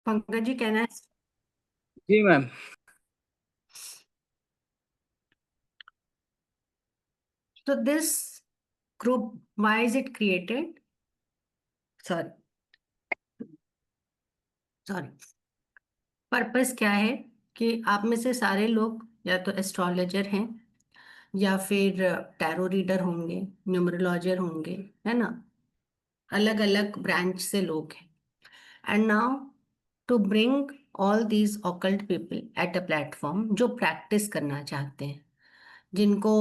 पंकज जी कहना है। जी मैम। तो this group, why is it created? Sorry, sorry. Purpose क्या है कि आप में से सारे लोग या तो एस्ट्रोलॉजर हैं, या फिर टैरो रीडर होंगे, न्यूमरोलॉजर होंगे, है ना। अलग अलग ब्रांच से लोग हैं। And now to bring all these occult people at a platform, जो प्रैक्टिस करना चाहते हैं, जिनको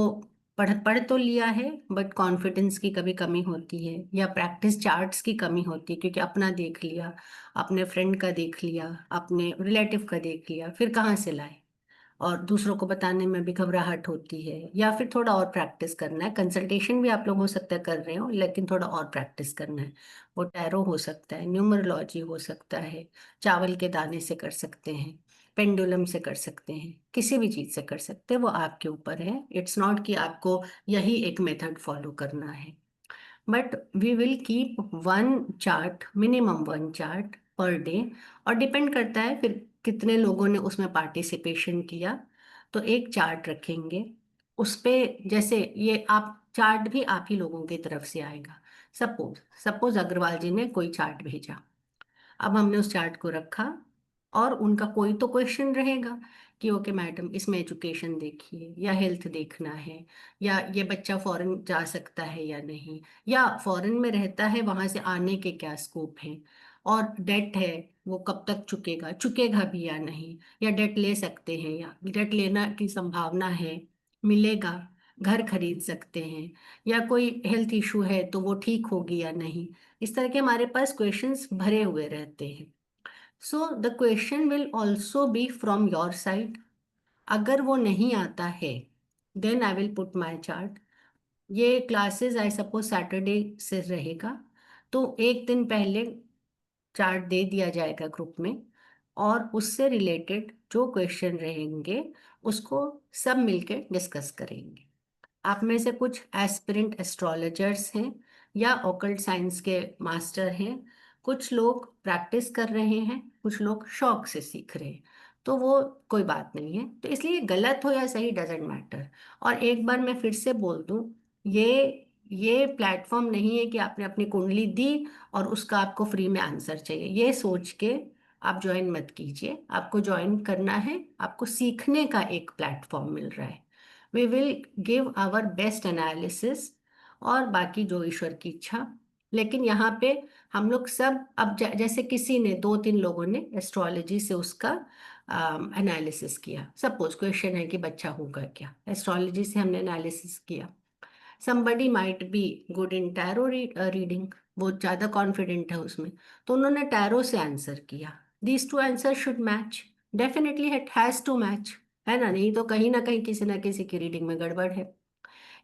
पढ़ पढ़ तो लिया है बट कॉन्फिडेंस की कभी कमी होती है, या प्रैक्टिस चार्ट्स की कमी होती है, क्योंकि अपना देख लिया, अपने फ्रेंड का देख लिया, अपने रिलेटिव का देख लिया, फिर कहाँ से लाए। और दूसरों को बताने में भी घबराहट होती है, या फिर थोड़ा और प्रैक्टिस करना है। कंसल्टेशन भी आप लोग हो सकता है कर रहे हो, लेकिन थोड़ा और प्रैक्टिस करना है। वो टैरो हो सकता है, न्यूमरोलॉजी हो सकता है, चावल के दाने से कर सकते हैं, पेंडुलम से कर सकते हैं, किसी भी चीज से कर सकते हैं। वो आपके ऊपर है। इट्स नॉट कि आपको यही एक मेथड फॉलो करना है, but we will keep one chart, minimum one chart per day. और डिपेंड करता है फिर कितने लोगों ने उसमें पार्टिसिपेशन किया। तो एक चार्ट रखेंगे उस पे। जैसे ये आप चार्ट भी आप ही लोगों की तरफ से आएगा। सपोज सपोज अग्रवाल जी ने कोई चार्ट भेजा। अब हमने उस चार्ट को रखा, और उनका कोई तो क्वेश्चन रहेगा कि ओके मैडम, इसमें एजुकेशन देखिए, या हेल्थ देखना है, या ये बच्चा फॉरेन जा सकता है या नहीं, या फॉरेन में रहता है वहां से आने के क्या स्कोप हैं, और डेट है वो कब तक चुकेगा, चुकेगा भी या नहीं, या डेट ले सकते हैं, या डेट लेना की संभावना है, मिलेगा, घर खरीद सकते हैं, या कोई हेल्थ इशू है तो वो ठीक होगी या नहीं। इस तरह के हमारे पास क्वेश्चंस भरे हुए रहते हैं। So the question will also be from your side. अगर वो नहीं आता है, then I will put my chart. ये क्लासेस आई सपोज सैटरडे से रहेगा, तो एक दिन पहले चार्ट दे दिया जाएगा ग्रुप में, और उससे रिलेटेड जो क्वेश्चन रहेंगे उसको सब मिलके डिस्कस करेंगे। आप में से कुछ एस्पिरेंट एस्ट्रोलॉजर्स हैं, या ऑकल्ट साइंस के मास्टर हैं, कुछ लोग प्रैक्टिस कर रहे हैं, कुछ लोग शौक से सीख रहे हैं। तो वो कोई बात नहीं है। तो इसलिए गलत हो या सही, डजेंट मैटर। और एक बार मैं फिर से बोल दूं, ये प्लेटफॉर्म नहीं है कि आपने अपनी कुंडली दी और उसका आपको फ्री में आंसर चाहिए। ये सोच के आप ज्वाइन मत कीजिए। आपको ज्वाइन करना है, आपको सीखने का एक प्लेटफॉर्म मिल रहा है। We will give our best analysis, और बाकी जो ईश्वर की इच्छा। लेकिन यहाँ पे हम लोग सब अब जैसे किसी ने, दो तीन लोगों ने एस्ट्रोलॉजी से उसका एनालिसिस किया। सपोज क्वेश्चन है कि बच्चा होगा क्या, एस्ट्रोलॉजी से हमने एनालिसिस किया। somebody might be good in tarot reading, वो ज़्यादा कॉन्फिडेंट है उसमें, तो उन्होंने टैरो से आंसर किया। These two answer should match, definitely it has to match, है ना। नहीं तो कहीं ना कहीं किसी ना किसी की रीडिंग में गड़बड़ है।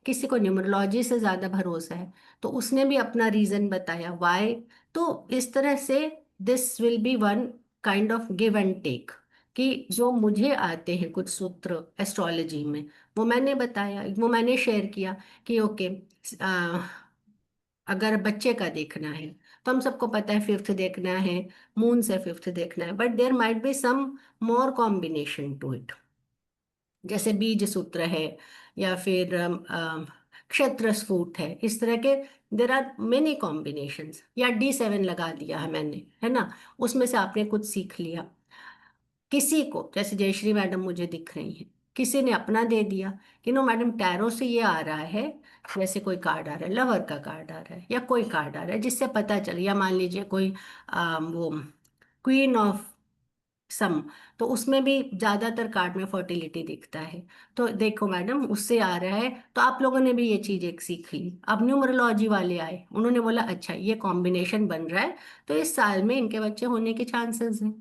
किसी को न्यूमरोलॉजी से ज़्यादा भरोसा है, तो उसने भी अपना रीज़न बताया वाई। तो इस तरह से this will be one kind of give and take, कि जो मुझे आते हैं कुछ सूत्र एस्ट्रोलॉजी में, वो मैंने बताया, वो मैंने शेयर किया कि ओके, अगर बच्चे का देखना है तो हम सबको पता है फिफ्थ देखना है, मून से फिफ्थ देखना है, but there might be some more combination to it. जैसे बीज सूत्र है, या फिर क्षत्र स्फूट है, इस तरह के देर आर मेनी कॉम्बिनेशंस। या D7 लगा दिया है मैंने, है ना, उसमें से आपने कुछ सीख लिया। किसी को, जैसे जयश्री मैडम मुझे दिख रही हैं, किसी ने अपना दे दिया कि नो मैडम, टैरो से ये आ रहा है, जैसे कोई कार्ड आ रहा है, लवर का कार्ड आ रहा है, या कोई कार्ड आ रहा है जिससे पता चले, या मान लीजिए कोई वो क्वीन ऑफ सम, तो उसमें भी ज्यादातर कार्ड में फर्टिलिटी दिखता है। तो देखो मैडम, उससे आ रहा है, तो आप लोगों ने भी ये चीज एक सीख ली। अब न्यूमरोलॉजी वाले आए, उन्होंने बोला अच्छा ये कॉम्बिनेशन बन रहा है, तो इस साल में इनके बच्चे होने के चांसेस हैं।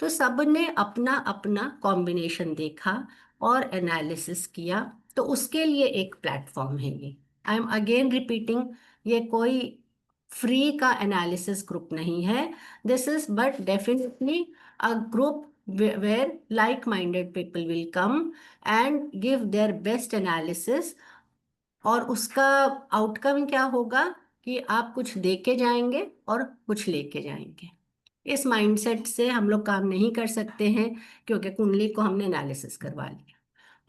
तो सब ने अपना अपना कॉम्बिनेशन देखा और एनालिसिस किया। तो उसके लिए एक प्लेटफॉर्म है ये। आई एम अगेन रिपीटिंग, ये कोई फ्री का एनालिसिस ग्रुप नहीं है। This is but definitely a group where like-minded people will come and give their best analysis। और उसका आउटकम क्या होगा कि आप कुछ दे के जाएंगे और कुछ लेके जाएंगे। इस माइंडसेट से हम लोग काम नहीं कर सकते हैं, क्योंकि कुंडली को हमने एनालिसिस करवा लिया।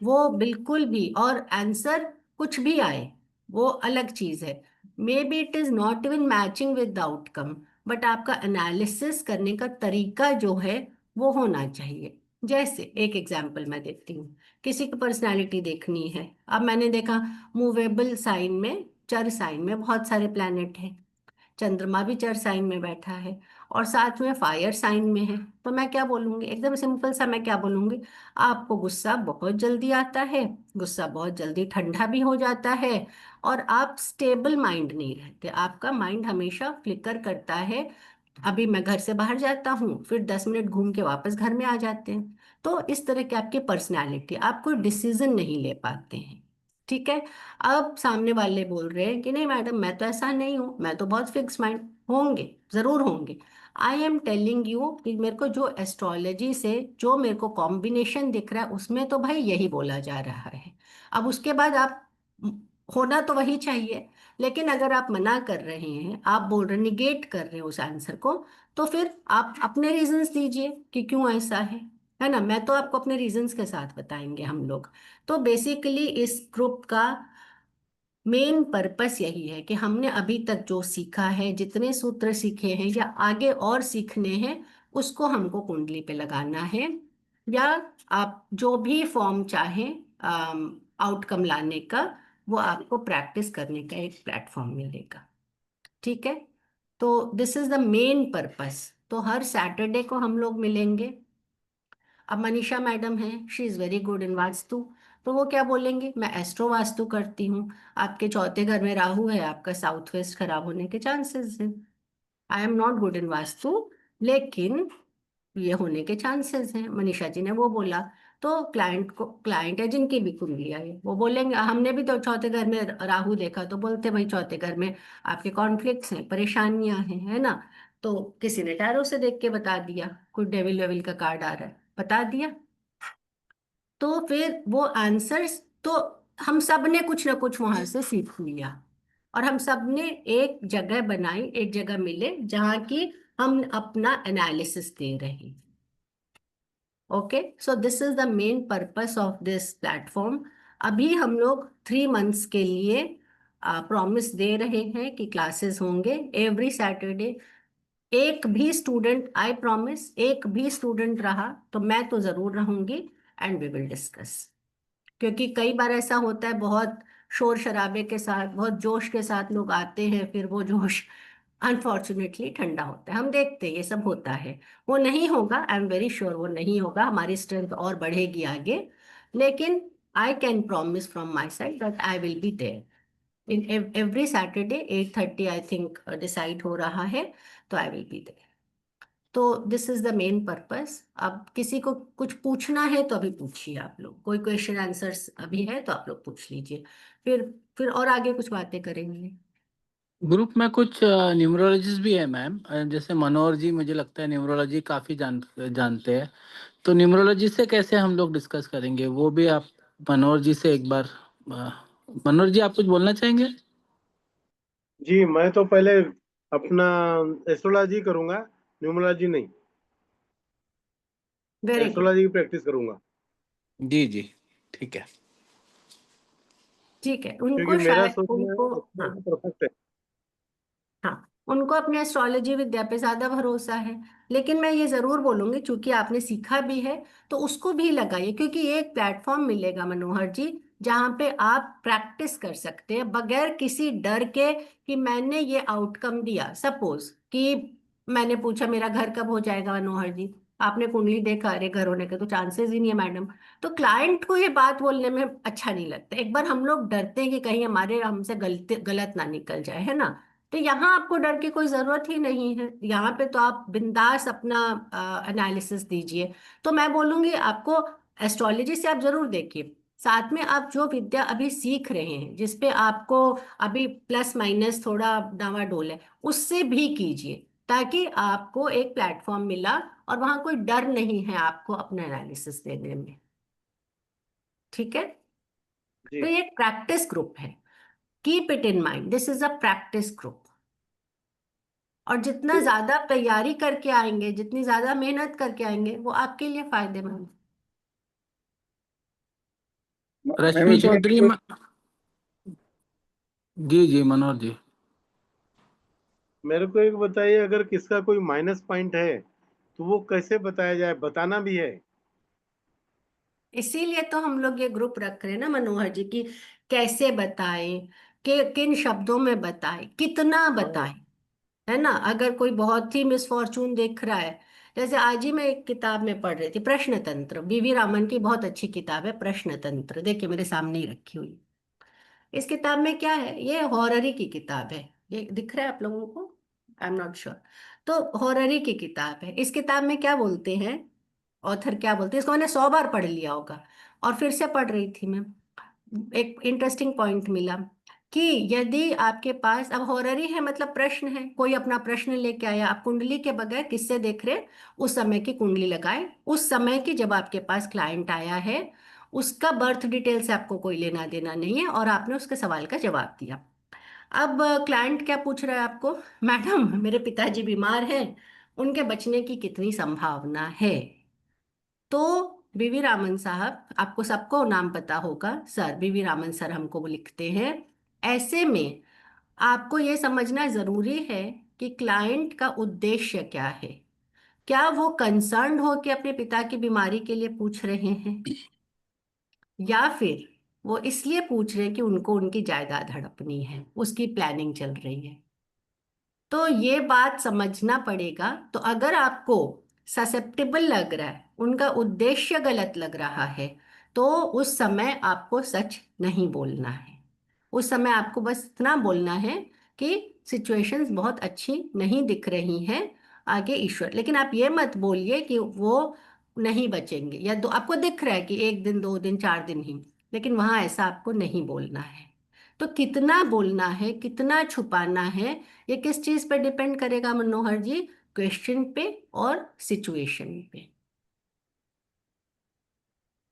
वो बिल्कुल भी, और आंसर कुछ भी आए वो अलग चीज है। May be it is not even matching with the outcome, but आपका एनालिसिस करने का तरीका जो है वो होना चाहिए। जैसे एक एग्जांपल मैं देती हूँ। किसी की पर्सनालिटी देखनी है। अब मैंने देखा मूवेबल साइन में, चर साइन में बहुत सारे प्लैनेट हैं। चंद्रमा भी चर साइन में बैठा है और साथ में फायर साइन में है। तो मैं क्या बोलूंगी, एकदम सिंपल सा मैं क्या बोलूंगी, आपको गुस्सा बहुत जल्दी आता है, गुस्सा बहुत जल्दी ठंडा भी हो जाता है, और आप स्टेबल माइंड नहीं रहते, आपका माइंड हमेशा फ्लिकर करता है। अभी मैं घर से बाहर जाता हूँ, फिर 10 मिनट घूम के वापस घर में आ जाते हैं। तो इस तरह की आपकी पर्सनैलिटी, आप कोई डिसीजन नहीं ले पाते हैं। ठीक है। अब सामने वाले बोल रहे हैं कि नहीं मैडम, मैं तो ऐसा नहीं हूं, मैं तो बहुत फिक्स माइंड। होंगे, जरूर होंगे। आई एम टेलिंग यू कि मेरे को जो एस्ट्रोलॉजी से जो मेरे को कॉम्बिनेशन दिख रहा है उसमें तो भाई यही बोला जा रहा है। अब उसके बाद आप, होना तो वही चाहिए। लेकिन अगर आप मना कर रहे हैं, आप बोल रहे, निगेट कर रहे हैं उस आंसर को, तो फिर आप अपने रीजंस दीजिए कि क्यों ऐसा है ना। मैं तो आपको अपने रीजंस के साथ बताएंगे हम लोग। तो बेसिकली इस ग्रुप का मेन पर्पस यही है कि हमने अभी तक जो सीखा है, जितने सूत्र सीखे हैं या आगे और सीखने हैं, उसको हमको कुंडली पे लगाना है। या आप जो भी फॉर्म चाहें आउटकम लाने का, वो आपको प्रैक्टिस करने का एक प्लेटफॉर्म मिलेगा। ठीक है। तो this is the main purpose. तो हर सैटरडे को हम लोग मिलेंगे। अब मनीषा मैडम है, she is very good in vastu. तो वो क्या बोलेंगे, मैं एस्ट्रो वास्तु करती हूँ, आपके चौथे घर में राहु है, आपका साउथ वेस्ट खराब होने के चांसेस हैं। आई am not good in vastu, लेकिन ये होने के चांसेस हैं, मनीषा जी ने वो बोला। तो क्लाइंट को, क्लाइंट है जिनकी भी कुंडली आई है, वो बोलेंगे हमने भी तो चौथे घर में राहु देखा, तो बोलते भाई चौथे घर में आपके कॉन्फ्लिक्ट्स हैं, परेशानियां हैं, है ना। तो किसी ने टैरो से देख के बता दिया, कोई डेविल वेविल का कार्ड आ रहा है, बता दिया। तो फिर वो आंसर्स, तो हम सब ने कुछ ना कुछ वहां से सीख लिया, और हम सब ने एक जगह बनाई, एक जगह मिले जहाँ की हम अपना एनालिसिस दे रहे हैं। Okay, so this is the main purpose of this platform. अभी हम लोग 3 मंथ्स के लिए प्रॉमिस दे रहे हैं कि क्लासेस होंगे एवरी सैटरडे। एक भी स्टूडेंट, आई प्रॉमिस, एक भी स्टूडेंट रहा तो मैं तो जरूर रहूंगी, एंड वी विल डिस्कस। क्योंकि कई बार ऐसा होता है, बहुत शोर शराबे के साथ, बहुत जोश के साथ लोग आते हैं, फिर वो जोश अनफॉर्चुनेटली ठंडा होता है। हम देखते हैं ये सब होता है। वो नहीं होगा, आई एम वेरी श्योर वो नहीं होगा, हमारी स्ट्रेंथ और बढ़ेगी आगे। लेकिन I can promise from my side that I will be there in every Saturday 8:30 I think decide हो रहा है। तो आई विल बी देयर। तो this is the main purpose. अब किसी को कुछ पूछना है तो अभी पूछिए, आप लोग कोई क्वेश्चन आंसर्स अभी है तो आप लोग पूछ लीजिए। फिर और आगे कुछ बातें करेंगे। ग्रुप में कुछ न्यूमरोलॉजिस्ट भी है मैम, जैसे मनोहर जी, मुझे लगता है न्यूमरोलॉजी काफ़ी जानते हैं। तो न्यूमरोलॉजी से कैसे हम लोग डिस्कस करेंगे, वो भी आप मनोहर जी से एक बार। अ, मनोहर जी, आप कुछ बोलना चाहेंगे? जी, मैं तो पहले अपना एस्ट्रोलॉजी करूंगा, न्यूमरोलॉजी नहीं। Very good. एस्ट्रोलॉजी की प्रैक्टिस करूंगा, जी जी, ठीक है। ठीक है, क्योंकि उनको मेरा शायद, सोच में उनको, हाँ, एस्ट्रोलॉजी परफेक्ट है। हाँ, उनको अपने एस्ट्रोलॉजी विद्या पे ज्यादा भरोसा है। लेकिन मैं ये जरूर बोलूंगी, चूंकि आपने सीखा भी है, तो उसको भी लगाइए, क्योंकि ये एक प्लेटफॉर्म मिलेगा मनोहर जी, जहाँ पे आप प्रैक्टिस कर सकते हैं बगैर किसी डर के कि मैंने ये आउटकम दिया। सपोज कि मैंने पूछा मेरा घर कब हो जाएगा मनोहर जी, आपने कुंडली देखा, अरे घर होने के तो चांसेस ही नहीं है मैडम। तो क्लाइंट को ये बात बोलने में अच्छा नहीं लगता। एक बार हम लोग डरते हैं कि कहीं हमारे हमसे गलत गलत ना निकल जाए, है ना। तो यहाँ आपको डर की कोई जरूरत ही नहीं है, यहाँ पे तो आप बिंदास अपना एनालिसिस दीजिए। तो मैं बोलूंगी आपको, एस्ट्रोलॉजी से आप जरूर देखिए, साथ में आप जो विद्या अभी सीख रहे हैं, जिसपे आपको अभी प्लस माइनस थोड़ा डावाडोल है, उससे भी कीजिए, ताकि आपको एक प्लेटफॉर्म मिला और वहां कोई डर नहीं है आपको अपना एनालिसिस देने में। ठीक है। तो जी। ये एक प्रैक्टिस ग्रुप है, keep it in mind, this is a practice group. और जितना ज्यादा तैयारी करके आएंगे, जितनी ज्यादा मेहनत करके आएंगे, वो आपके लिए फायदेमंद। मैम रश्मि इसमें चौधरी जी जी मनोहर जी। मेरे को एक बताइए, अगर किसका कोई माइनस पॉइंट है तो वो कैसे बताया जाए, बताना भी है। इसीलिए तो हम लोग ये ग्रुप रख रहे हैं ना मनोहर जी, की कैसे बताएं, कि किन शब्दों में बताएं, कितना हाँ। बताएं। है ना? अगर कोई बहुत ही मिसफॉर्चून देख रहा है, जैसे आज ही मैं एक किताब में पढ़ रही थी, प्रश्न तंत्र, बीवी रामन की बहुत अच्छी किताब है प्रश्न तंत्र, देखिए मेरे सामने ही रखी हुई। इस किताब में क्या है, ये हॉररी की किताब है, ये दिख रहा है आप लोगों को? आई एम नॉट श्योर। तो हॉररी की किताब है, इस किताब में क्या बोलते हैं, ऑथर क्या बोलते हैं, इसको मैंने 100 बार पढ़ लिया होगा और फिर से पढ़ रही थी मैं। एक इंटरेस्टिंग पॉइंट मिला कि यदि आपके पास, अब हॉररी है मतलब प्रश्न है, कोई अपना प्रश्न लेके आया, आप कुंडली के बगैर किससे देख रहे हैं, उस समय की कुंडली लगाए, उस समय की जब आपके पास क्लाइंट आया है, उसका बर्थ डिटेल से आपको कोई लेना देना नहीं है, और आपने उसके सवाल का जवाब दिया। अब क्लाइंट क्या पूछ रहा है आपको, मैडम मेरे पिताजी बीमार हैं, उनके बचने की कितनी संभावना है। तो बीवी रामन साहब, आपको सबको नाम पता होगा, सर बीवी रामन सर हमको वो लिखते हैं। ऐसे में आपको ये समझना जरूरी है कि क्लाइंट का उद्देश्य क्या है। क्या वो कंसर्न्ड हो कि अपने पिता की बीमारी के लिए पूछ रहे हैं, या फिर वो इसलिए पूछ रहे हैं कि उनको उनकी जायदाद हड़पनी है, उसकी प्लानिंग चल रही है। तो ये बात समझना पड़ेगा। तो अगर आपको ससेप्टेबल लग रहा है, उनका उद्देश्य गलत लग रहा है, तो उस समय आपको सच नहीं बोलना है। उस समय आपको बस इतना बोलना है कि सिचुएशंस बहुत अच्छी नहीं दिख रही हैं, आगे ईश्वर, लेकिन आप ये मत बोलिए कि वो नहीं बचेंगे, या दो आपको दिख रहा है कि 1 दिन 2 दिन 4 दिन ही, लेकिन वहां ऐसा आपको नहीं बोलना है। तो कितना बोलना है, कितना छुपाना है, ये किस चीज पे डिपेंड करेगा मनोहर जी, क्वेश्चन पे और सिचुएशन पे।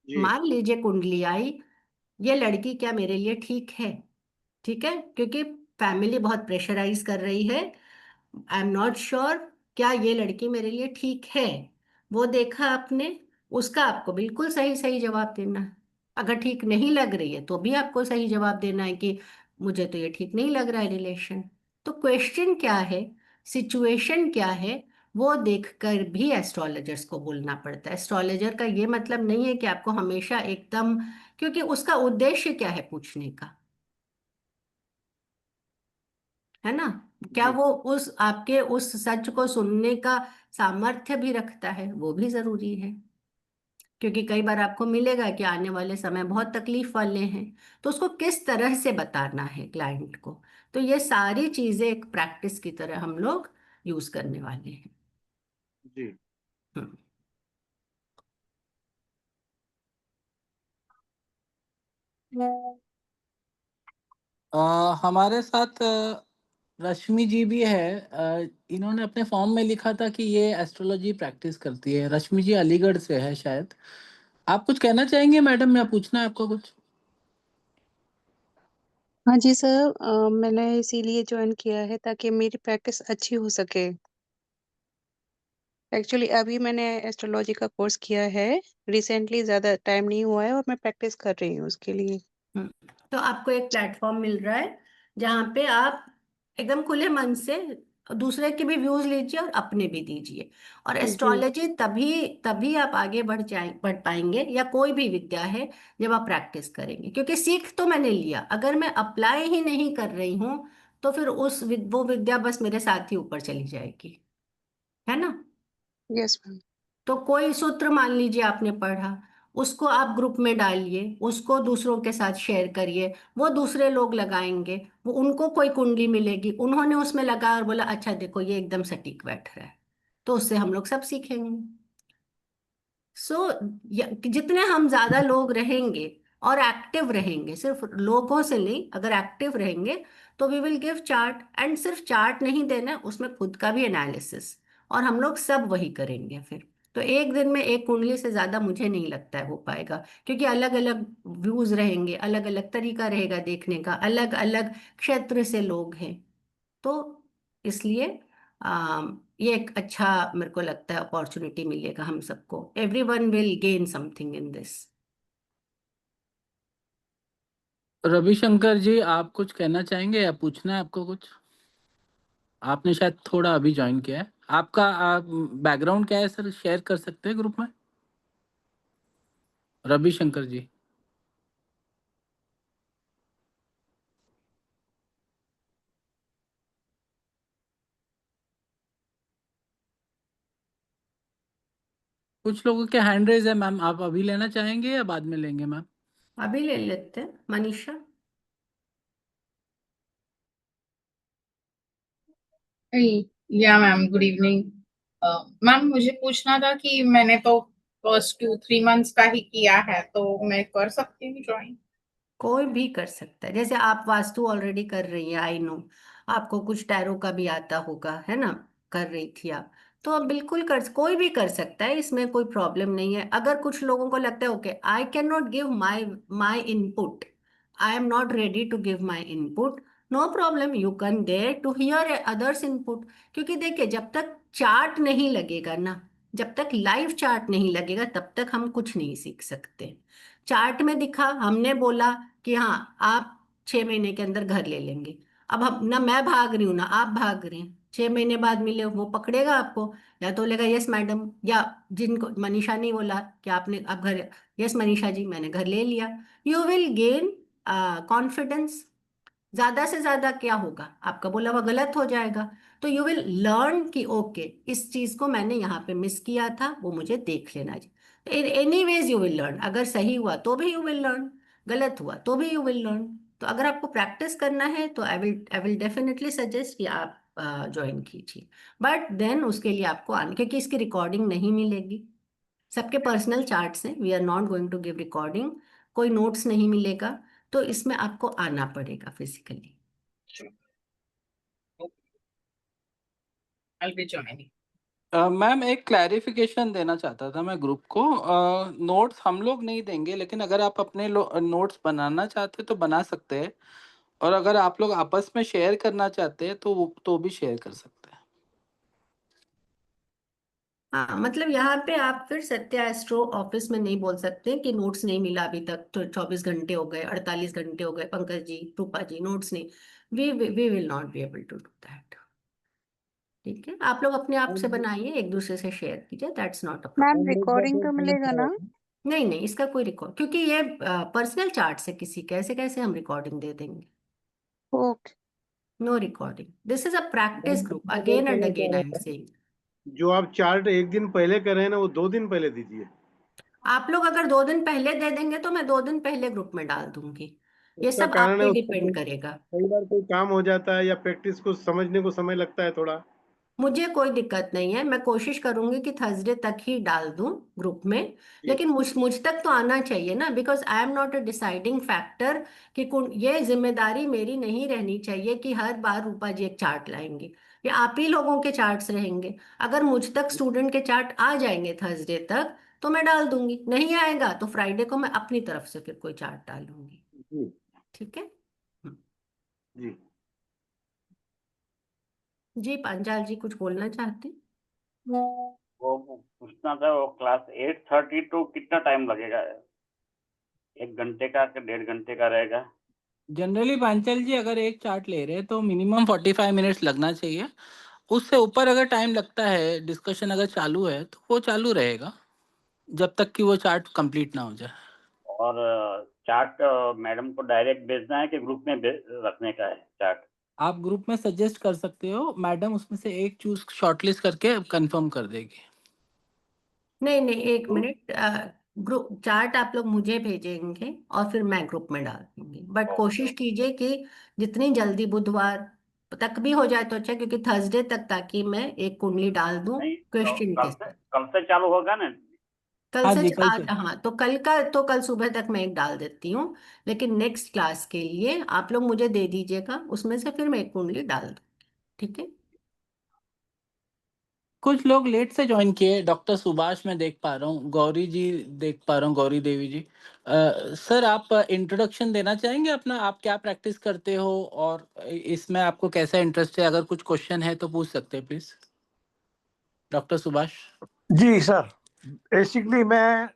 जी। मान लीजिए कुंडली आई, ये लड़की क्या मेरे लिए ठीक है, ठीक है, क्योंकि फैमिली बहुत प्रेशराइज कर रही है, आई एम नॉट श्योर क्या ये लड़की मेरे लिए ठीक है। वो देखा आपने, उसका आपको बिल्कुल सही सही जवाब देना है। अगर ठीक नहीं लग रही है तो भी आपको सही जवाब देना है कि मुझे तो ये ठीक नहीं लग रहा है रिलेशन। तो क्वेश्चन क्या है, सिचुएशन क्या है, वो देखकर भी एस्ट्रोलॉजर्स को बोलना पड़ता है। एस्ट्रोलॉजर का ये मतलब नहीं है कि आपको हमेशा एकदम, क्योंकि उसका उद्देश्य क्या है पूछने का, है ना? क्या जी। वो उस आपके उस सच को सुनने का सामर्थ्य भी रखता है, वो भी जरूरी है। क्योंकि कई बार आपको मिलेगा कि आने वाले समय बहुत तकलीफ वाले हैं, तो उसको किस तरह से बताना है क्लाइंट को। तो ये सारी चीजें एक प्रैक्टिस की तरह हम लोग यूज करने वाले हैं। जी। हम्म। हमारे साथ रश्मि जी भी है। इन्होंने अपने फॉर्म में लिखा था कि ये एस्ट्रोलॉजी प्रैक्टिस करती है। रश्मि जी अलीगढ़ से है शायद। आप कुछ कहना चाहेंगे मैडम, या पूछना है आपको कुछ? हाँ जी सर, मैंने इसीलिए ज्वाइन किया है ताकि मेरी प्रैक्टिस अच्छी हो सके। एक्चुअली अभी मैंने एस्ट्रोलॉजी का कोर्स किया है, रिसेंटली ज़्यादा टाइम नहीं हुआ है और मैं प्रैक्टिस कर रही हूँ उसके लिए। हम्म। तो आपको एक प्लेटफॉर्म मिल रहा है जहाँ पे आप एकदम खुले मन से दूसरे के भी व्यूज लीजिए और अपने भी दीजिए। और जी। एस्ट्रोलॉजी तभी तभी आप आगे बढ़ पाएंगे, या कोई भी विद्या है, जब आप प्रैक्टिस करेंगे। क्योंकि सीख तो मैंने लिया, अगर मैं अप्लाई ही नहीं कर रही हूँ तो फिर वो विद्या बस मेरे साथ ही ऊपर चली जाएगी, है ना? Yes ma'am. तो कोई सूत्र मान लीजिए आपने पढ़ा, उसको आप ग्रुप में डालिए, उसको दूसरों के साथ शेयर करिए, वो दूसरे लोग लगाएंगे, वो उनको कोई कुंडली मिलेगी, उन्होंने उसमें लगाया और बोला अच्छा देखो ये एकदम सटीक बैठ रहा है, तो उससे हम लोग सब सीखेंगे। सो जितने हम ज्यादा लोग रहेंगे और एक्टिव रहेंगे, सिर्फ लोगों से नहीं, अगर एक्टिव रहेंगे तो we will give chart, and सिर्फ चार्ट नहीं देना, उसमें खुद का भी एनालिसिस, और हम लोग सब वही करेंगे फिर। तो एक दिन में एक कुंडली से ज्यादा मुझे नहीं लगता है हो पाएगा, क्योंकि अलग अलग व्यूज रहेंगे, अलग अलग तरीका रहेगा देखने का, अलग अलग क्षेत्र से लोग हैं। तो इसलिए ये एक अच्छा मेरे को लगता है अपॉर्चुनिटी मिलेगा हम सबको. Everyone will gain something in this. Ravishankar ji, आप कुछ कहना चाहेंगे या पूछना है आपको कुछ? आपने शायद थोड़ा अभी ज्वाइन किया है. आपका बैकग्राउंड क्या है सर, शेयर कर सकते हैं ग्रुप में? रविशंकर जी. कुछ लोगों के हैंड रेज है मैम, आप अभी लेना चाहेंगे या बाद में लेंगे मैम? अभी ले लेते हैं. मनीषा. या मैम, गुड इवनिंग. मैम, मुझे पूछना था कि मैंने तो फर्स्ट 2-3 मंथ्स का ही किया है, तो मैं कर सकती हूँ ज्वाइन? कोई भी कर सकता है. जैसे आप वास्तु ऑलरेडी कर रही है, आई नो. आपको कुछ टैरो का भी आता होगा, है ना? कर रही थी आप. तो आप बिल्कुल कोई भी कर सकता है, इसमें कोई प्रॉब्लम नहीं है. अगर कुछ लोगों को लगता है okay, I can not give my my input, I am not ready to give my input, no problem, you can there to hear others input. क्योंकि देखिए, जब तक चार्ट नहीं लगेगा ना, जब तक लाइव चार्ट नहीं लगेगा, तब तक हम कुछ नहीं सीख सकते. चार्ट में दिखा, हमने बोला कि हाँ आप 6 महीने के अंदर घर ले लेंगे. अब हम ना, मैं भाग रही हूँ ना आप भाग रहे हैं, 6 महीने बाद मिले, वो पकड़ेगा आपको. या तो बोलेगा यस मैडम, या जिनको मनीषा ने बोला कि आपने अब घर, यस मनीषा जी मैंने घर ले लिया. You will gain confidence. ज्यादा से ज्यादा क्या होगा, आपका बोला हुआ गलत हो जाएगा. तो यू विल लर्न कि ओके, इस चीज को मैंने यहाँ पे मिस किया था, वो मुझे देख लेना चाहिए. Any ways you will learn. अगर सही हुआ तो भी यू विल लर्न, गलत हुआ तो भी यू विल लर्न. तो अगर आपको प्रैक्टिस करना है तो आई विल डेफिनेटली सजेस्ट कि आप ज्वाइन कीजिए. बट देन उसके लिए आपको आने, क्योंकि इसकी रिकॉर्डिंग नहीं मिलेगी. सबके पर्सनल चार्ट्स हैं, we are not going to give recording. कोई नोट्स नहीं मिलेगा. तो इसमें आपको आना पड़ेगा physically. I'll be joining. Ma'am, एक क्लैरिफिकेशन देना चाहता था मैं ग्रुप को. नोट्स हम लोग नहीं देंगे, लेकिन अगर आप अपने नोट्स बनाना चाहते हैं तो बना सकते हैं, और अगर आप लोग आपस में शेयर करना चाहते हैं तो तो भी शेयर कर सकते हैं. हाँ, मतलब यहाँ पे आप फिर सत्या एस्ट्रो ऑफिस में नहीं बोल सकते कि नोट्स नहीं मिला अभी तक, तो 24 घंटे हो गए, 48 घंटे हो गए, पंकज जी, रूपा जी, नोट्स नहीं. We will not be able to do that. ठीक है, आप लोग अपने आप से बनाइए, एक दूसरे से शेयर कीजिए, that's not a ma'am problem. Recording तो मिलेगा ना? नहीं नहीं, इसका कोई रिकॉर्ड, क्योंकि ये पर्सनल चार्ट से किसी, कैसे कैसे हम रिकॉर्डिंग दे देंगे. Okay. No recording. This is a practice group, again and again I am saying. जो आप चार्ट एक दिन पहले कर रहे हैं ना, वो 2 दिन पहले दीजिए. आप लोग अगर 2 दिन पहले दे देंगे तो मैं 2 दिन पहले ग्रुप में डाल दूंगी. ये उसका सब आप कारण है, पे उसको डिपेंड करेगा. कई बार कोई काम हो जाता है या प्रैक्टिस को समझने को समय लगता है थोड़ा. मुझे कोई दिक्कत नहीं है, मैं कोशिश करूंगी कि थर्सडे तक ही डाल दूं ग्रुप में. जी. लेकिन मुझ तक तो आना चाहिए ना, because I am not a deciding factor. कि ये जिम्मेदारी मेरी नहीं रहनी चाहिए कि हर बार रूपा जी एक चार्ट लाएंगे. ये आप ही लोगों के चार्ट्स रहेंगे. अगर मुझ तक स्टूडेंट के चार्ट आ जाएंगे थर्सडे तक, तो मैं डाल दूंगी. नहीं आएगा तो फ्राइडे को मैं अपनी तरफ से फिर कोई चार्ट डालूंगी. जी. ठीक है. हम्म. जी. जी पांचाल जी कुछ बोलना चाहते हैं? वो पूछना था, वो क्लास 8:30 टू कितना टाइम लगेगा? 1 घंटे का कि 1.5 घंटे का रहेगा? जनरली पांचल जी, अगर एक चार्ट ले रहे हैं तो मिनिमम 45 मिनट्स लगना चाहिए. उससे ऊपर अगर टाइम लगता है, डिस्कशन अगर चालू है तो वो चालू रहेगा जब तक कि वो चार्ट कंप्लीट ना हो जाए. और चार्ट मैडम को डायरेक्ट भेजना है कि ग्रुप में रखने का है चार्ट? आप ग्रुप में सजेस्ट कर सकते हो, मैडम उसमें से एक चूज शॉर्टलिस्ट करके कंफर्म कर देगी. नहीं नहीं, एक ग्रुप मिनट. ग्रुप चार्ट आप लोग मुझे भेजेंगे और फिर मैं ग्रुप में डाल दूंगी. बट ओके, कोशिश ओके. कीजिए कि जितनी जल्दी बुधवार तक भी हो जाए तो अच्छा, क्योंकि थर्सडे तक, ताकि मैं एक कुंडली डाल दूं नहीं, क्वेश्चन के साथ. कल से चालू होगा ना? कल हाँ से जी, कल आज, से. हाँ, तो कल का तो कल सुबह तक मैं एक डाल देती हूँ. लेकिन नेक्स्ट क्लास के लिए आप लोग मुझे दे दीजिएगा, उसमें से फिर मैं एक कुंडली डाल दूँ. ठीक है. कुछ लोग लेट से ज्वाइन किए। डॉक्टर सुभाष मैं देख पा रहा हूँ, गौरी जी देख पा रहा हूँ, गौरी देवी जी। सर आप इंट्रोडक्शन देना चाहेंगे अपना, आप क्या प्रैक्टिस करते हो और इसमें आपको कैसा इंटरेस्ट है? अगर कुछ क्वेश्चन है तो पूछ सकते हैं प्लीज, डॉक्टर सुभाष। जी सर, बेसिकली मैं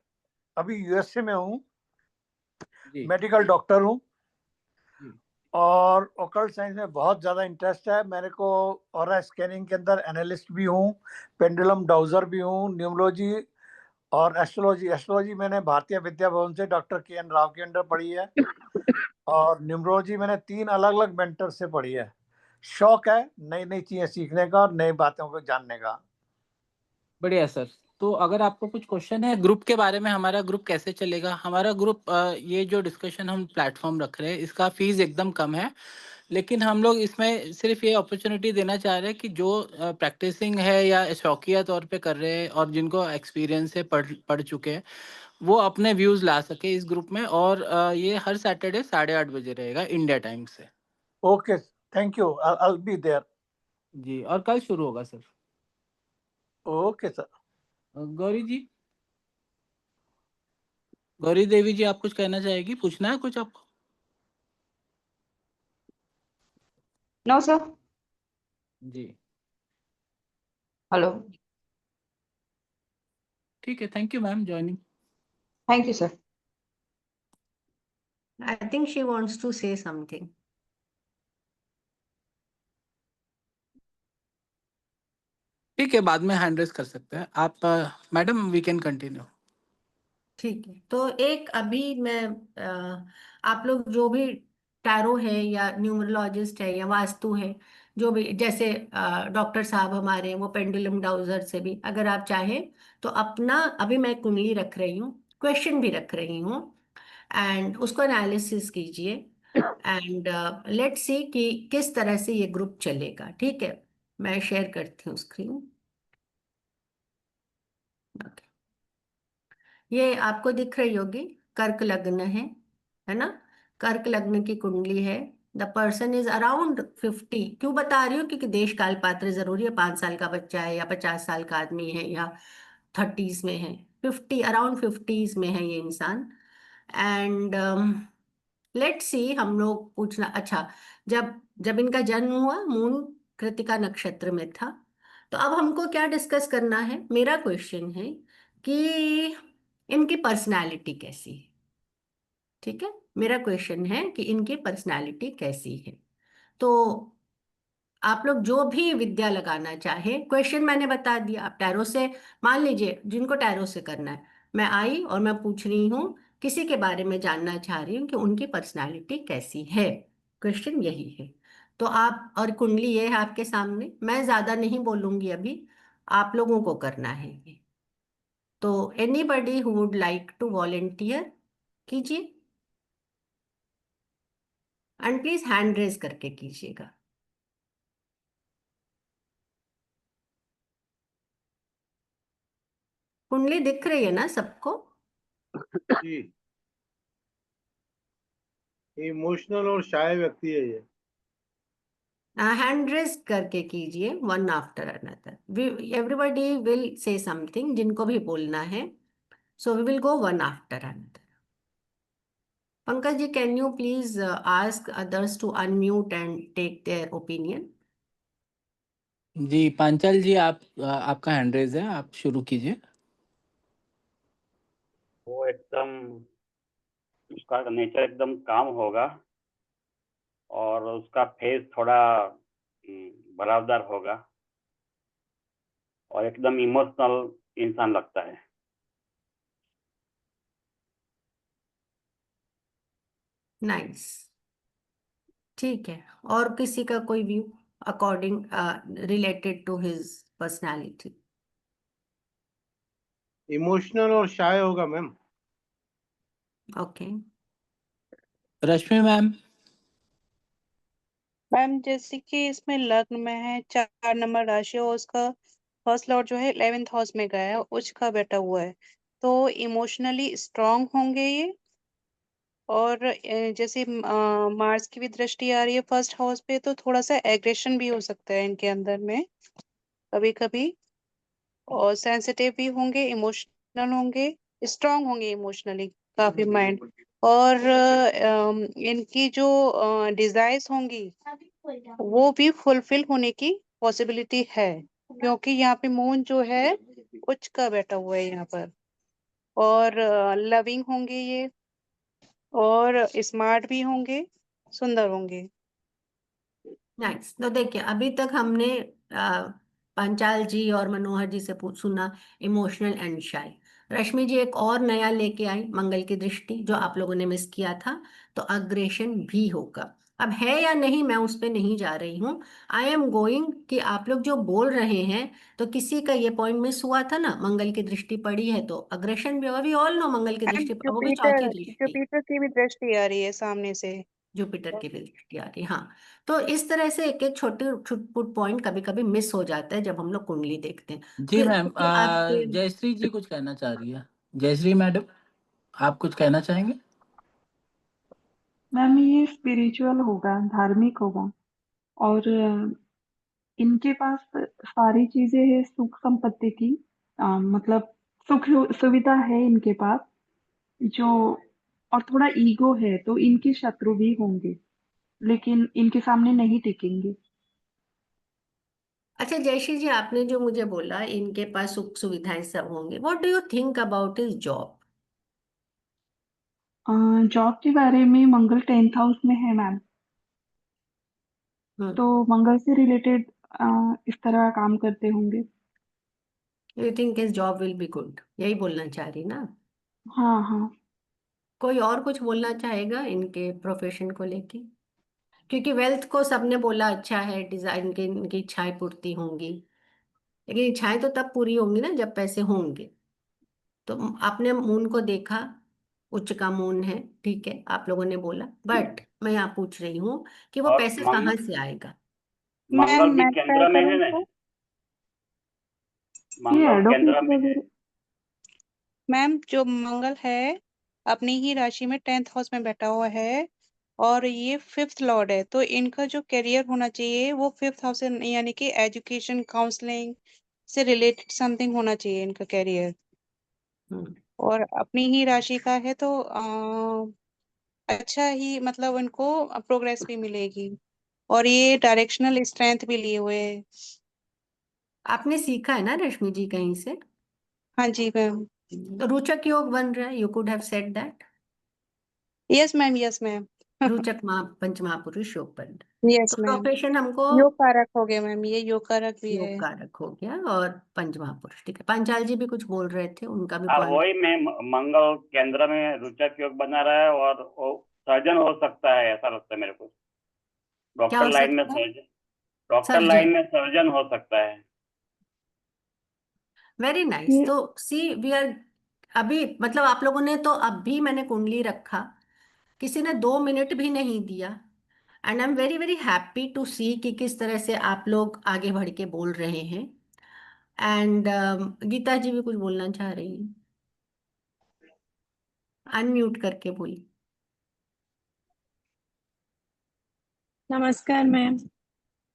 अभी यूएसए में हूँ, जी मेडिकल डॉक्टर हूँ जी और ओकल्ट साइंस में बहुत ज़्यादा इंटरेस्ट है मेरे को। ऑरा स्कैनिंग के अंदर एनालिस्ट भी हूँ, पेंडुलम डाउजर भी हूँ, न्यूमरोलॉजी और एस्ट्रोलॉजी। एस्ट्रोलॉजी मैंने भारतीय विद्या भवन से डॉक्टर के एन राव के अंडर पढ़ी है और न्यूमरोलॉजी मैंने 3 अलग अलग मेंटर से पढ़ी है। शौक है नई नई चीज़ें सीखने का और नई बातों को जानने का। बढ़िया सर। तो अगर आपको कुछ क्वेश्चन है ग्रुप के बारे में, हमारा ग्रुप कैसे चलेगा? हमारा ग्रुप, ये जो डिस्कशन हम प्लेटफॉर्म रख रहे हैं इसका फीस एकदम कम है, लेकिन हम लोग इसमें सिर्फ ये अपॉर्चुनिटी देना चाह रहे हैं कि जो प्रैक्टिसिंग है या शौकिया तौर पे कर रहे हैं और जिनको एक्सपीरियंस है, पढ़ चुके हैं, वो अपने व्यूज ला सके इस ग्रुप में। और ये हर सैटरडे 8:30 बजे रहेगा इंडिया टाइम से। Okay, thank you, I be there. जी, और कल शुरू होगा sir. Okay sir. Gauri ji, Gauri Devi ji, आप कुछ कहना चाहेगी? पूछना है कुछ आपको? No sir. जी हेलो। ठीक है, thank you ma'am joining. Thank you sir. I think she wants to say something. ठीक है, बाद में हैंड रेस कर सकते हैं आप। Madam we can continue. ठीक है, तो एक अभी मैं आप लोग जो भी टैरो है या न्यूमरोलॉजिस्ट है या वास्तु है, जो भी, जैसे डॉक्टर साहब हमारे हैं, वो पेंडुलम डाउजर से भी अगर आप चाहें तो अपना, अभी मैं कुंडली रख रही हूँ, क्वेश्चन भी रख रही हूँ, एंड उसको एनालिसिस कीजिए एंड लेट्स सी कि किस तरह से ये ग्रुप चलेगा। ठीक है, मैं शेयर करती हूँ स्क्रीन। ये आपको दिख रही होगी, कर्क लग्न है ना? कर्क लग्न की कुंडली है। The person is around 50। क्यों बता रही हूँ? क्योंकि देश काल पात्र जरूरी है, 5 साल का बच्चा है या 50 साल का आदमी है या 30s में है, 50 अराउंड 50s में है ये इंसान। एंड लेट्स सी, हम लोग पूछना, अच्छा, जब जब इनका जन्म हुआ मून कृतिका नक्षत्र में था। तो अब हमको क्या डिस्कस करना है? मेरा क्वेश्चन है कि इनकी पर्सनालिटी कैसी है। ठीक है, मेरा क्वेश्चन है कि इनकी पर्सनालिटी कैसी है। तो आप लोग जो भी विद्या लगाना चाहे, क्वेश्चन मैंने बता दिया, आप टैरो से, मान लीजिए जिनको टैरो से करना है, मैं आई और मैं पूछ रही हूँ, किसी के बारे में जानना चाह रही हूँ कि उनकी पर्सनालिटी कैसी है। क्वेश्चन यही है। तो आप, और कुंडली ये है आपके सामने, मैं ज्यादा नहीं बोलूंगी अभी, आप लोगों को करना है ये। तो anybody who would like to volunteer कीजिए, एंड प्लीज हैंड रेज करके कीजिएगा। कुंडली दिख रही है ना सबको? जी, इमोशनल और शाय व्यक्ति है ये। हैंड रेज करके कीजिए, one after another. Everybody will say something, जिनको भी बोलना है। So we will go one after another. Pankaj ji, can you please ask others to unmute and take their opinion? जी पांचाल जी, आप आपका हैंड रेज है, आप शुरू कीजिए। वो एकदम, उसका नेचर एकदम काम होगा और उसका फेस थोड़ा बराबर होगा और एकदम इमोशनल इंसान लगता है। नाइस, ठीक है। और किसी का कोई view according, related to his personality? Emotional और शाय होगा ma'am. Okay. Rashmi ma'am. Ma'am जैसे कि इसमें लग्न में है 4 नंबर राशि और उसका फर्स्ट लॉर्ड जो है 11th हाउस में गया है, उच्च का बैठा हुआ है, तो इमोशनली स्ट्रांग होंगे ये। और जैसे मार्स की भी दृष्टि आ रही है फर्स्ट हाउस पे, तो थोड़ा सा एग्रेशन भी हो सकता है इनके अंदर में कभी कभी। और सेंसिटिव भी होंगे, इमोशनल होंगे, स्ट्रांग होंगे इमोशनली काफी माइंड। और इनकी जो डिजायर्स होंगी वो भी फुलफिल होने की पॉसिबिलिटी है, क्योंकि यहाँ पे मून जो है उच्च का बैठा हुआ है यहाँ पर। और लविंग होंगे ये, और स्मार्ट भी होंगे, सुंदर होंगे। नाइस। तो देखिए, अभी तक हमने पंचाल जी और मनोहर जी से सुना इमोशनल एंड शाय। रश्मि जी एक और नया लेके आई, मंगल की दृष्टि, जो आप लोगों ने मिस किया था। तो अग्रेशन भी होगा। अब है या नहीं, मैं उस पे नहीं जा रही हूँ। आई एम गोइंग कि आप लोग जो बोल रहे हैं, तो किसी का ये पॉइंट मिस हुआ था ना, मंगल की दृष्टि पड़ी है तो अग्रेशन भी होगा। वी ऑल नो मंगल की एंड दृष्टि, वो भी चौथी जुपिटर, दृष्टि। जुपिटर की भी दृष्टि आ रही है सामने से। जुपिटर की भी दृष्टि आ रही, हाँ। तो इस तरह से एक एक छोटे छुटपुट पॉइंट कभी कभी मिस हो जाता है जब हम लोग कुंडली देखते हैं। जी मैम, क्योंकि आपके जयश्री जी कुछ कहना चाह रही है। जयश्री मैडम, आप कुछ कहना चाहेंगे? मैम ये स्पिरिचुअल होगा, धार्मिक होगा, और इनके पास सारी चीजें है सुख संपत्ति की। मतलब सुख सुविधा है इनके पास, जो, और थोड़ा ईगो है, तो इनके शत्रु भी होंगे, लेकिन इनके सामने नहीं टिकेंगे। अच्छा जयश्री जी, आपने जो मुझे बोला इनके पास सुख सुविधाएं सब होंगे, what do you think about his job? Job के बारे में मंगल 10th हाउस में है मैम, तो मंगल से रिलेटेड इस तरह काम करते होंगे। You think his job will be good, यही बोलना चाह रही ना? हाँ हाँ। कोई और कुछ बोलना चाहेगा इनके प्रोफेशन को लेके? क्योंकि वेल्थ को सबने बोला अच्छा है, डिजाइन के इनकी इच्छाएं पूर्ति होंगी, लेकिन इच्छाएं तो तब पूरी होंगी ना जब पैसे होंगे। तो आपने मून को देखा, उच्च का मून है, ठीक है, आप लोगों ने बोला, बट मैं यहाँ पूछ रही हूँ कि वो और पैसे कहाँ से आएगा? मैम मंगल भी मैं ट्राई केंद्र में करूँ है ना, इसको? ये मंगल केंद्र एडवोकेट में है। वगैरह। मैम जो मंगल है अपनी ही राशि में 10th हाउस में बैठा हुआ है, और ये 5th लॉर्ड है, तो इनका जो करियर होना चाहिए वो 5th हाउस से, यानी कि एजुकेशन काउंसलिंग से रिलेटेड समथिंग होना चाहिए इनका करियर। हम्म, और अपनी ही राशि का है तो अच्छा ही, मतलब उनको प्रोग्रेस भी मिलेगी, और ये डायरेक्शनल स्ट्रेंथ भी लिए हुए है। आपने सीखा है ना रश्मि जी कहीं से? हाँ जी मैम। तो रोचक योग बन रहा है, you could have said that. Yes ma'am, yes ma'am. रोचक पंच महापुरुष योग बन रहा है। यस तो मैम। प्रोफेशन हमको योग कारक हो गया मैम, ये योग कारक भी है। योग कारक हो गया, और पंच महापुरुष, ठीक है। पांचाल जी भी कुछ बोल रहे थे, उनका भी हाँ पॉइंट। वही मैं, मंगल केंद्र में रुचक योग बना रहा है, और वो सर्जन हो सकता है, ऐसा लगता है मेरे को। क्या डॉक्टर हो लाइन में सकता है? Surgeon, doctor surgeon. लाइन में सर्जन हो सकता है। Very nice. ये तो सी वी आर, अभी मतलब आप लोगों ने तो, अब भी मैंने कुंडली रखा, किसी ने 2 मिनट भी नहीं दिया। And I am very very happy to see कि किस तरह से आप लोग आगे बढ़ के बोल रहे हैं। एंड गीता जी भी कुछ बोलना चाह रही हैं, अनम्यूट करके बोली। नमस्कार मैम।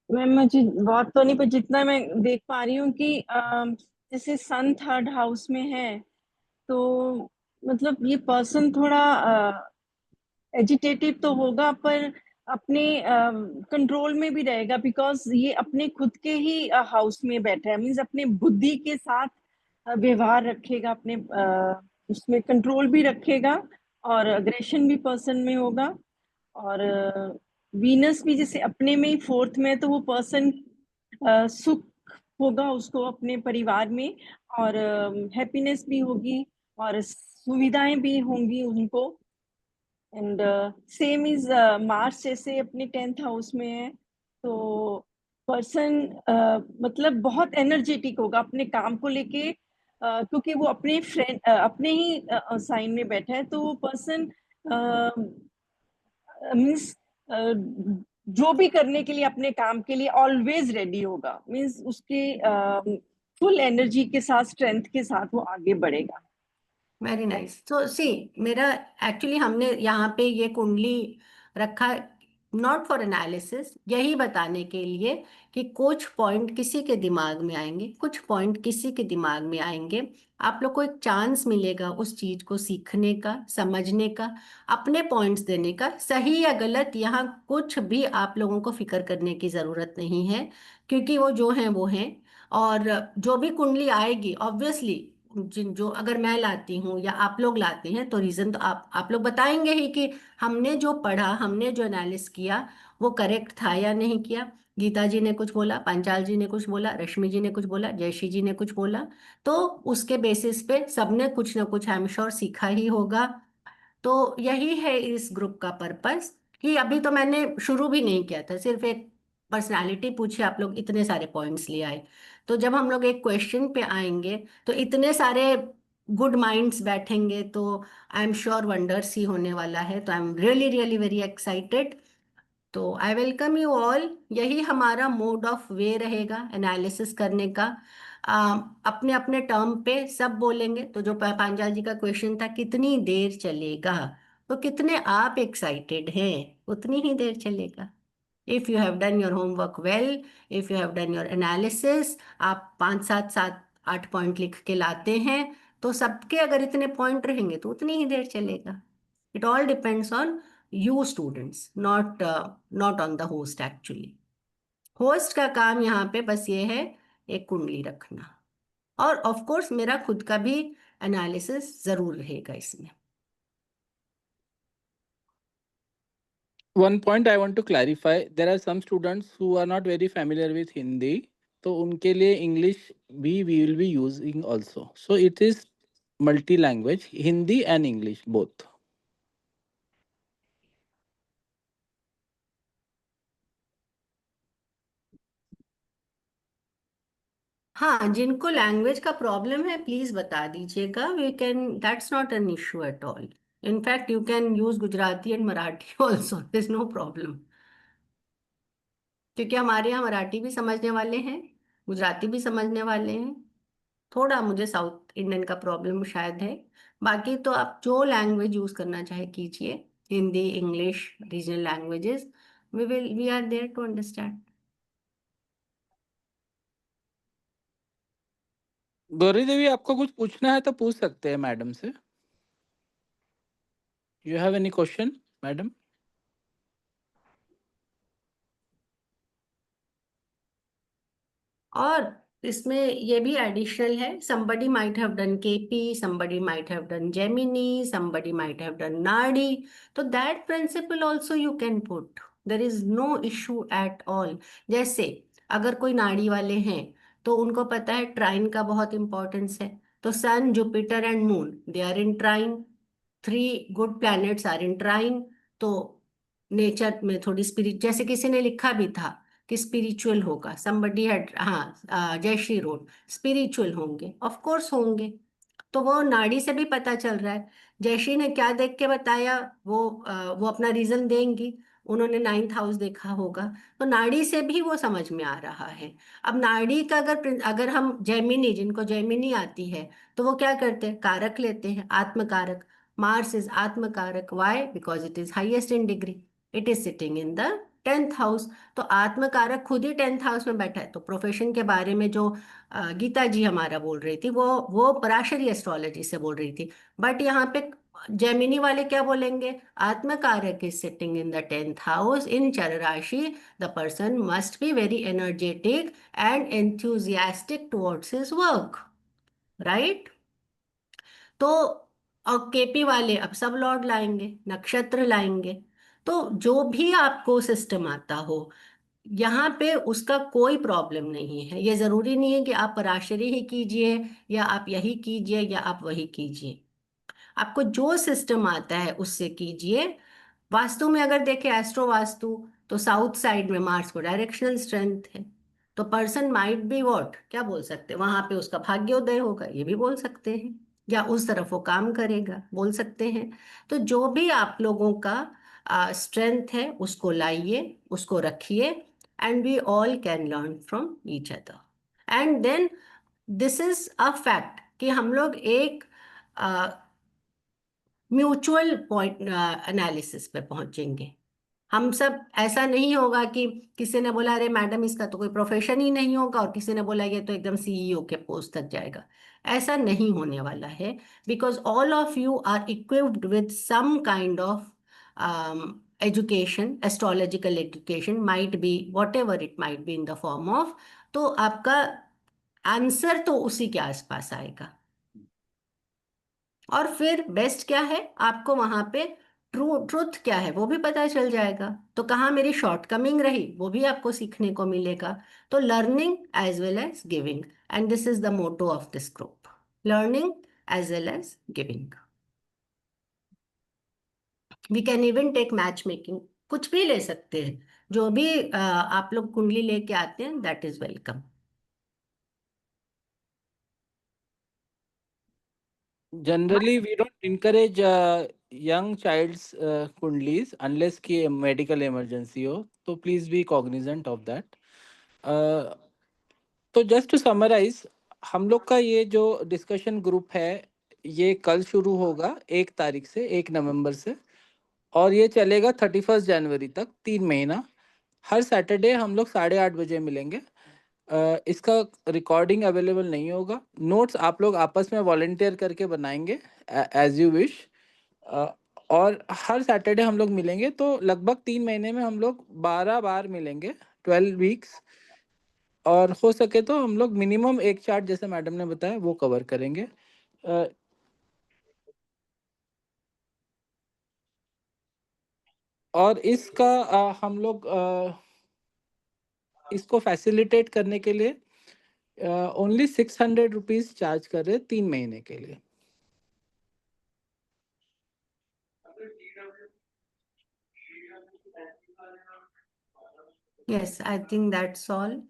मैम मुझे बहुत तो नहीं, पर जितना मैं देख पा रही हूँ कि जैसे सन 3rd हाउस में है, तो मतलब ये पर्सन थोड़ा एजिटेटिव तो होगा, पर अपने कंट्रोल में भी रहेगा, बिकॉज ये अपने खुद के ही हाउस में बैठा है। मीन्स अपने बुद्धि के साथ व्यवहार रखेगा, अपने उसमें कंट्रोल भी रखेगा, और अग्रेशन भी पर्सन में होगा। और वीनस भी जैसे अपने में ही 4th में है, तो वो पर्सन सुख होगा उसको अपने परिवार में, और हैप्पीनेस भी होगी, और सुविधाएं भी होंगी उनको। एंड सेम इज मार्स जैसे अपने 10th हाउस में है, तो पर्सन मतलब बहुत एनर्जेटिक होगा अपने काम को लेके, क्योंकि वो अपने फ्रेंड अपने ही साइन में बैठा है, तो वो पर्सन मीन्स जो भी करने के लिए, अपने काम के लिए ऑलवेज रेडी होगा। मीन्स उसके फुल एनर्जी के साथ, स्ट्रेंथ के साथ वो आगे बढ़ेगा। Very nice. तो सी, मेरा एक्चुअली हमने यहाँ पे ये कुंडली रखा नॉट फॉर एनालिसिस, यही बताने के लिए कि कुछ पॉइंट किसी के दिमाग में आएंगे, कुछ पॉइंट किसी के दिमाग में आएंगे। आप लोग को एक चांस मिलेगा उस चीज को सीखने का, समझने का, अपने पॉइंट्स देने का। सही या गलत यहाँ कुछ भी आप लोगों को फिक्र करने की जरूरत नहीं है, क्योंकि वो जो हैं वो हैं। और जो भी कुंडली आएगी ऑब्वियसली, जिन जो अगर मैं लाती हूँ या आप लोग लाते हैं, तो रीजन तो आप लोग बताएंगे ही कि हमने जो पढ़ा, हमने जो एनालिस किया वो करेक्ट था या नहीं किया। गीता जी ने कुछ बोला, पांचाल जी ने कुछ बोला, रश्मि जी ने कुछ बोला, जयश्री जी ने कुछ बोला, तो उसके बेसिस पे सबने कुछ ना कुछ आई एम श्योर सीखा ही होगा। तो यही है इस ग्रुप का पर्पस, कि अभी तो मैंने शुरू भी नहीं किया था, सिर्फ एक पर्सनालिटी पूछी, आप लोग इतने सारे पॉइंट्स ले आए। तो जब हम लोग एक क्वेश्चन पे आएंगे तो इतने सारे गुड माइंड्स बैठेंगे, तो आई एम श्योर वंडर्स ही होने वाला है। तो I am really really very excited. तो आई वेलकम यू ऑल। यही हमारा मोड ऑफ वे रहेगा एनालिसिस करने का। अपने अपने टर्म पे सब बोलेंगे। तो जो पांचाल जी का क्वेश्चन था कितनी देर चलेगा, तो कितने आप एक्साइटेड हैं, उतनी ही देर चलेगा। If you have done your homework well, if you have done your analysis, आप 5 7 7 8 पॉइंट लिख के लाते हैं, तो सबके अगर इतने पॉइंट रहेंगे तो उतनी ही देर चलेगा। It all depends on you students, not on the host actually. Host का काम यहाँ पे बस ये है, एक कुंडली रखना। और ऑफ कोर्स मेरा खुद का भी एनालिसिस जरूर रहेगा इसमें। One point I want to clarify, there are some students who are not very familiar with Hindi, तो उनके लिए English भी we will be using also. So it is multi-language, Hindi and English both. हाँ, जिनको language का problem है please बता दीजिएगा, we can, that's not an issue at all. In fact you can use Gujarati and Marathi also, this is no problem. क्योंकि हमारे यहाँ मराठी भी समझने वाले हैं, गुजराती भी समझने वाले हैं। थोड़ा मुझे साउथ इंडियन का प्रॉब्लम शायद है। बाकी तो आप जो लैंग्वेज यूज करना चाहे कीजिए, Hindi, English, regional languages, we are there to understand. Gauri Devi, आपको कुछ पूछना है तो पूछ सकते हैं मैडम से। You have any question madam? और इसमें ये भी एडिशनल है, somebody might have done KP, somebody might have done Gemini, somebody might have done Nadi, तो that principle also you can put, there is no issue at all। जैसे अगर कोई नाड़ी वाले हैं तो उनको पता है ट्राइन का बहुत इंपॉर्टेंस है, तो sun, Jupiter and moon they are in trine, 3 good planets are in trine. तो नेचर में थोड़ी स्पिरिट, जैसे किसी ने लिखा भी था कि स्पिरिचुअल होगा, somebody had, हाँ, जयश्री रोड, स्पिरिचुअल होंगे, ऑफ कोर्स होंगे। तो वो नाड़ी से भी पता चल रहा है। जयश्री ने क्या देख के बताया, वो अपना रीजन देंगी, उन्होंने 9th हाउस देखा होगा, तो नाड़ी से भी वो समझ में आ रहा है। अब नाड़ी का अगर हम जैमिनी, जिनको जैमिनी आती है, तो वो क्या करते हैं, कारक लेते हैं, आत्मकारक। मार्स इज आत्मकारक, why, because it is highest in degree, it is sitting in the 10th house. तो आत्मकारक खुद ही 10th हाउस में बैठा है। तो प्रोफेशन के बारे में जो गीता जी हमारा बोल रही थी, वो पराशरी एस्ट्रोलॉजी से बोल रही थी। बट यहाँ पे जेमिनी वाले क्या बोलेंगे, आत्मकारक is sitting in the 10th house in चर राशि, the person must be very energetic and enthusiastic towards his work, right. तो और केपी वाले अब सब लॉर्ड लाएंगे, नक्षत्र लाएंगे। तो जो भी आपको सिस्टम आता हो, यहाँ पे उसका कोई प्रॉब्लम नहीं है। ये जरूरी नहीं है कि आप पराशरी ही कीजिए, या आप यही कीजिए, या आप वही कीजिए। आपको जो सिस्टम आता है उससे कीजिए। वास्तु में अगर देखें, एस्ट्रो वास्तु, तो साउथ साइड में मार्स को डायरेक्शनल स्ट्रेंथ है, तो पर्सन माइट बी वॉट, क्या बोल सकते हैं, वहां पे उसका भाग्योदय होगा, ये भी बोल सकते हैं, या उस तरफ वो काम करेगा, बोल सकते हैं। तो जो भी आप लोगों का स्ट्रेंथ है उसको लाइए, उसको रखिए, and we all can learn from each other. And then this is a fact कि हम लोग एक म्यूचुअल पॉइंट एनालिसिस पे पहुंचेंगे। हम सब, ऐसा नहीं होगा कि किसी ने बोला अरे मैडम इसका तो कोई प्रोफेशन ही नहीं होगा, और किसी ने बोला ये तो एकदम सीईओ के पोस्ट तक जाएगा। ऐसा नहीं होने वाला है, because all of you are equipped with some kind of education, astrological education, might be whatever it might be in the form of, तो आपका आंसर तो उसी के आसपास आएगा। और फिर बेस्ट क्या है, आपको वहां पे ट्रुथ क्या है वो भी पता चल जाएगा, तो कहाँ मेरी शॉर्टकमिंग रही वो भी आपको सीखने को मिलेगा। तो learning as well as giving, and this is the motto of this group, learning as well as giving. We can even take matchmaking, कुछ भी ले सकते हैं, जो भी आप लोग कुंडली लेके आते हैं that is welcome. Generally, we don't encourage young child's kundlis unless ki medical emergency हो, तो please be cognizant of that. तो जस्ट टू समराइज, हम लोग का ये जो डिस्कशन ग्रुप है ये कल शुरू होगा 1 तारीख से, 1 नवंबर से, और ये चलेगा 31 जनवरी तक, 3 महीना। हर सैटरडे हम लोग 8:30 बजे मिलेंगे। इसका रिकॉर्डिंग अवेलेबल नहीं होगा, नोट्स आप लोग आपस में वॉलेंटियर करके बनाएंगे एज यू विश। और हर सैटरडे हम लोग मिलेंगे, तो लगभग 3 महीने में हम लोग 12 बार मिलेंगे, 12 वीक्स। और हो सके तो हम लोग मिनिमम एक चार्ट जैसे मैडम ने बताया वो कवर करेंगे। और इसका हम लोग इसको फैसिलिटेट करने के लिए ओनली 600 रुपीज चार्ज कर रहे 3 महीने के लिए। Yes, I think that's all.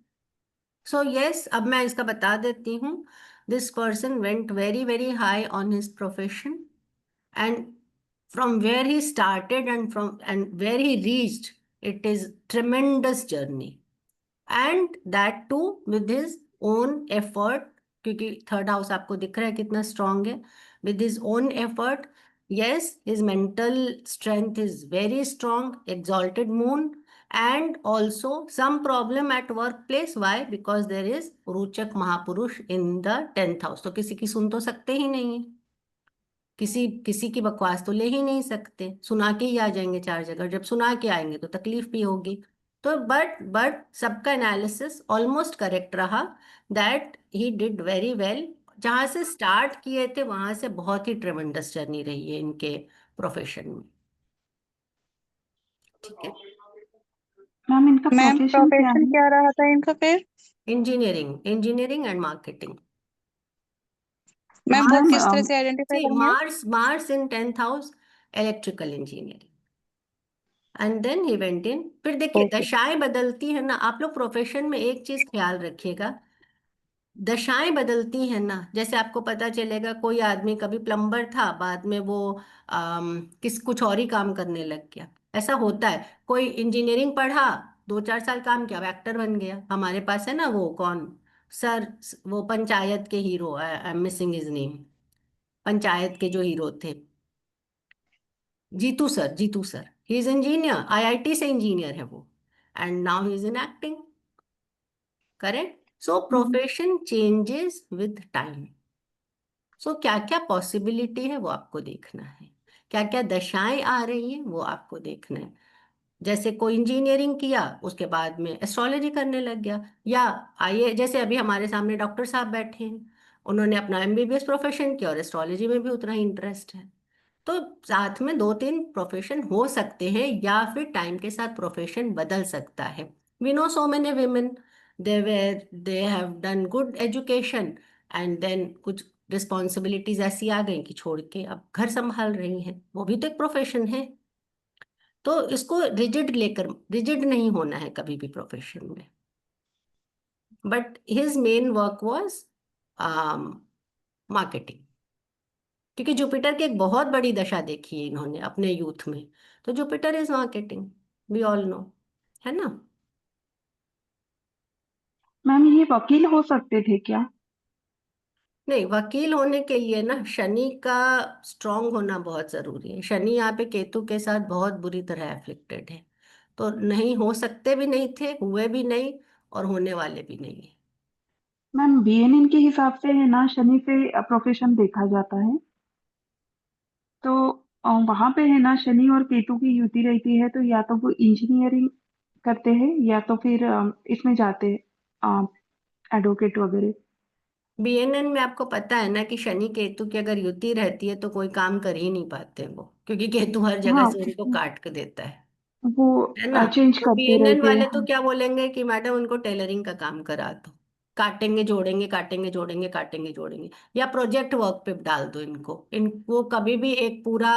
So yes, अब मैं इसका बता देती हूँ। This person went very very high on his profession, and from where he started and where he reached, it is tremendous journey, and that too with his own effort, क्योंकि third house आपको दिख रहा है कितना strong है, with his own effort। yes, his mental strength is very strong, exalted moon, and also some problem at workplace। why? because there is रुचक महापुरुष in the 10th house, तो किसी की सुन तो सकते ही नहीं है, किसी किसी की बकवास तो ले ही नहीं सकते, सुना के ही आ जाएंगे 4 जगह, जब सुना के आएंगे तो तकलीफ भी होगी। तो बट सबका एनालिसिस ऑलमोस्ट करेक्ट रहा, that he did very well. जहां से स्टार्ट किए थे वहां से बहुत ही ट्रेमेंडस जर्नी रही है इनके प्रोफेशन में। ठीक है मैम, इनका मैम प्रोफेशन क्या प्रोफेशन है? क्या रहा था इनका फिर? Engineering and marketing. मैम वो मैम किस तरह से आइडेंटिफाई सी करेंगे? Mars in 10th house, electrical engineering, and then he went in. फिर देखिए ओके। दशाएं बदलती है ना, आप लोग प्रोफेशन में एक चीज ख्याल रखिएगा, दशाएं बदलती है ना। जैसे आपको पता चलेगा कोई आदमी कभी प्लम्बर था, बाद में वो किस कुछ और ही काम करने लग गया, ऐसा होता है। कोई इंजीनियरिंग पढ़ा, 2-4 साल काम किया, एक्टर बन गया। हमारे पास है ना वो कौन सर, वो पंचायत के hero, I am missing his name, Panchayat के जो हीरो थे, Jitu sir, Jitu sir, he is engineer, IIT से इंजीनियर है वो, and now he is in acting. Correct? So profession changes with time. So क्या क्या पॉसिबिलिटी है वो आपको देखना है, क्या क्या दशाएं आ रही हैं वो आपको देखना है। जैसे कोई इंजीनियरिंग किया उसके बाद में एस्ट्रोलॉजी करने लग गया, या आइए जैसे अभी हमारे सामने डॉक्टर साहब बैठे हैं, उन्होंने अपना एमबीबीएस प्रोफेशन किया और एस्ट्रोलॉजी में भी उतना ही इंटरेस्ट है। तो साथ में 2-3 प्रोफेशन हो सकते हैं, या फिर टाइम के साथ प्रोफेशन बदल सकता है। We know so many women, they have done good education, and then कुछ रिस्पॉन्सिबिलिटीज ऐसी आ गई कि छोड़ के अब घर संभाल रही हैं, वो भी तो एक प्रोफेशन है। तो इसको रिजिड नहीं होना है कभी भी प्रोफेशन में। But his main work was marketing, क्योंकि जुपिटर की एक बहुत बड़ी दशा देखी है इन्होंने अपने यूथ में, तो Jupiter is marketing, we all know, है ना। मैम, ये वकील हो सकते थे क्या? नहीं, वकील होने के लिए ना शनि का स्ट्रांग होना बहुत जरूरी है। शनि यहाँ पे केतु के साथ बहुत बुरी तरह एफ्लिक्टेड है, तो नहीं हो सकते भी नहीं थे, हुए भी नहीं, और होने वाले भी नहीं है। मैम बीएनएन के हिसाब से है ना, शनि से प्रोफेशन देखा जाता है। तो वहां पे है ना, शनि और केतु की युति रहती है, तो या तो वो इंजीनियरिंग करते हैं या तो फिर इसमें जाते हैं एडवोकेट वगैरह। बीएनएन में आपको पता है ना कि शनि केतु की अगर युति रहती है तो कोई काम कर ही नहीं पाते वो, क्योंकि केतु हर जगह हाँ, से उनको काट के देता वो है ना। चेंज तो करते बीएनएन रहते हैं, वाले तो हाँ। क्या बोलेंगे कि मैडम उनको टेलरिंग का काम करा दो, काटेंगे जोड़ेंगे, काटेंगे जोड़ेंगे, काटेंगे जोड़ेंगे, या प्रोजेक्ट वर्क पे डाल दो इनको कभी भी एक पूरा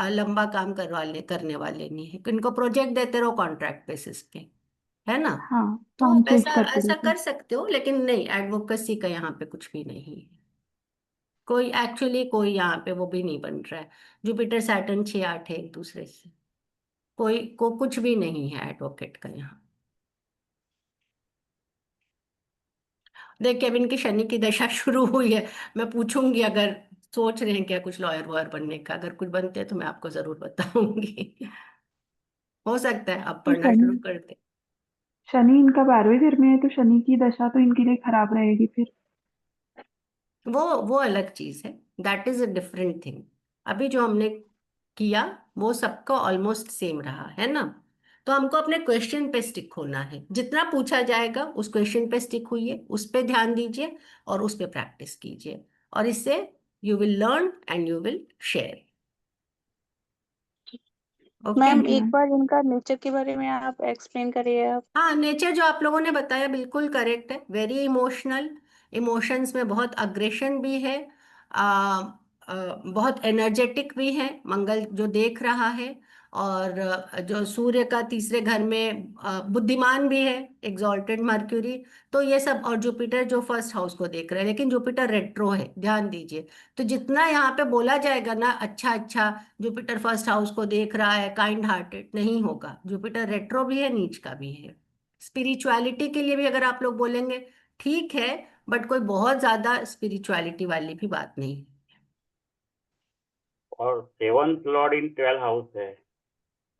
लंबा काम करने वाले नहीं है। इनको प्रोजेक्ट देते रहो कॉन्ट्रैक्ट बेसिस पे, है ना। हाँ, तो काम चेंज ऐसा करते ऐसा रहते हैं। कर सकते हो, लेकिन नहीं, एडवोकेसी का यहाँ पे कुछ भी नहीं है। कोई एक्चुअली कोई यहाँ पे वो भी नहीं बन रहा है। जुपिटर सैटर्न 6-8 है एक दूसरे से, कोई को कुछ भी नहीं है एडवोकेट का यहाँ। देखिए अब इनकी शनि की दशा शुरू हुई है, मैं पूछूंगी अगर सोच रहे हैं क्या कुछ लॉयर वॉयर बनने का, अगर कुछ बनते हैं तो मैं आपको जरूर बताऊंगी। हो सकता है आप तो पढ़ना शुरू शनि कर दे। शनि इनका 12वें घर में है, तो शनि की दशा तो इनके लिए खराब रहेगी फिर। वो अलग चीज है, that is a different thing. अभी जो हमने किया वो सबका ऑलमोस्ट सेम रहा है ना। तो हमको अपने क्वेश्चन पे स्टिक होना है, जितना पूछा जाएगा उस क्वेश्चन पे स्टिक हुइए, उस पे ध्यान दीजिए और उस पे प्रैक्टिस कीजिए, और इससे you will learn and you will share. Okay. Ma'am ठीक है एक मैम। बार इनका नेचर के बारे में आप एक्सप्लेन करिए आप। हाँ, नेचर जो आप लोगों ने बताया बिल्कुल करेक्ट है, वेरी इमोशनल, इमोशंस में बहुत अग्रेशन भी है, बहुत एनर्जेटिक भी है मंगल जो देख रहा है। और जो सूर्य का तीसरे घर में बुद्धिमान भी है, एग्जॉल्टेड मर्क्यूरी। तो ये सब, और जुपिटर जो फर्स्ट हाउस को देख रहा है, लेकिन जुपिटर रेट्रो है, ध्यान दीजिए। तो जितना यहाँ पे बोला जाएगा ना अच्छा अच्छा, जुपिटर फर्स्ट हाउस को देख रहा है, काइंड हार्टेड, नहीं होगा। जुपिटर रेट्रो भी है, नीच का भी है। स्पिरिचुअलिटी के लिए भी अगर आप लोग बोलेंगे ठीक है, बट कोई बहुत ज्यादा स्पिरिचुअलिटी वाली भी बात नहीं। और सेवंथ लॉर्ड इन 12 हाउस है,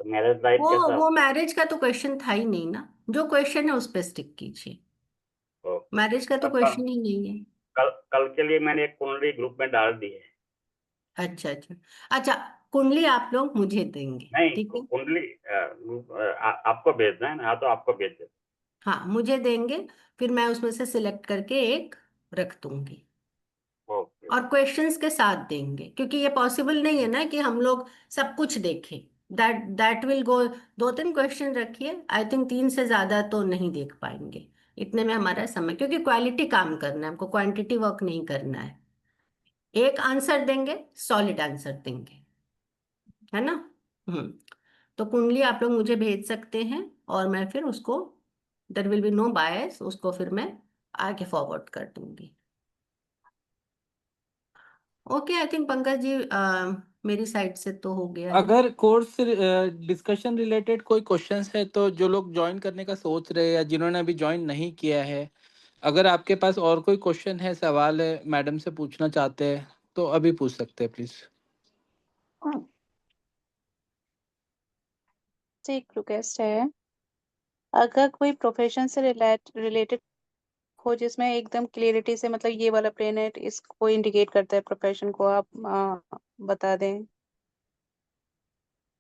तो मैरिज लाइफ वो कैसा? वो मैरिज का तो क्वेश्चन था ही नहीं ना, जो क्वेश्चन है उस पर स्टिक कीजिए। ओके। मैरिज का तो कल क्वेश्चन ही नहीं है। कल कल के लिए मैंने एक कुंडली ग्रुप में डाल दी है। अच्छा अच्छा। अच्छा, कुंडली आप लोग मुझे देंगे, नहीं, ठीक है। कुंडली आपको भेजना है ना? हाँ, तो आपको भेज दे। हाँ मुझे देंगे, फिर मैं उसमें से सिलेक्ट करके एक रख दूंगी, ओके। और क्वेश्चंस के साथ देंगे, क्योंकि ये पॉसिबल नहीं है ना कि हम लोग सब कुछ देखें। That will go. 2-3 क्वेश्चन रखिए, आई थिंक 3 से ज्यादा तो नहीं देख पाएंगे। इतने में हमारा समय, क्योंकि क्वालिटी काम करना है हमको, क्वांटिटी वर्क नहीं करना है। एक आंसर देंगे, सॉलिड आंसर देंगे, है ना। हम्म। तो कुंडली आप लोग मुझे भेज सकते हैं, और मैं फिर उसको, देयर विल बी नो बायस, उसको फिर मैं आगे फॉरवर्ड कर दूंगी। Okay, I think Pankaj ji मेरी साइड से तो हो गया है। अगर कोर्स से डिस्कशन रिलेटेड कोई क्वेश्चंस है तो जो लोग ज्वाइन करने का सोच रहे हैं या जिन्होंने अभी ज्वाइन नहीं किया है, अगर आपके पास और कोई क्वेश्चन है, सवाल है, मैडम से पूछना चाहते हैं तो अभी पूछ सकते हैं प्लीज। से एक रिक्वेस्ट है, अगर कोई प्रोफेशन से रिलेटेड हो जिसमें एकदम क्लियरिटी से मतलब ये वाला प्लेनेट इसको इंडिकेट करता है प्रोफेशन को, आप बता दें।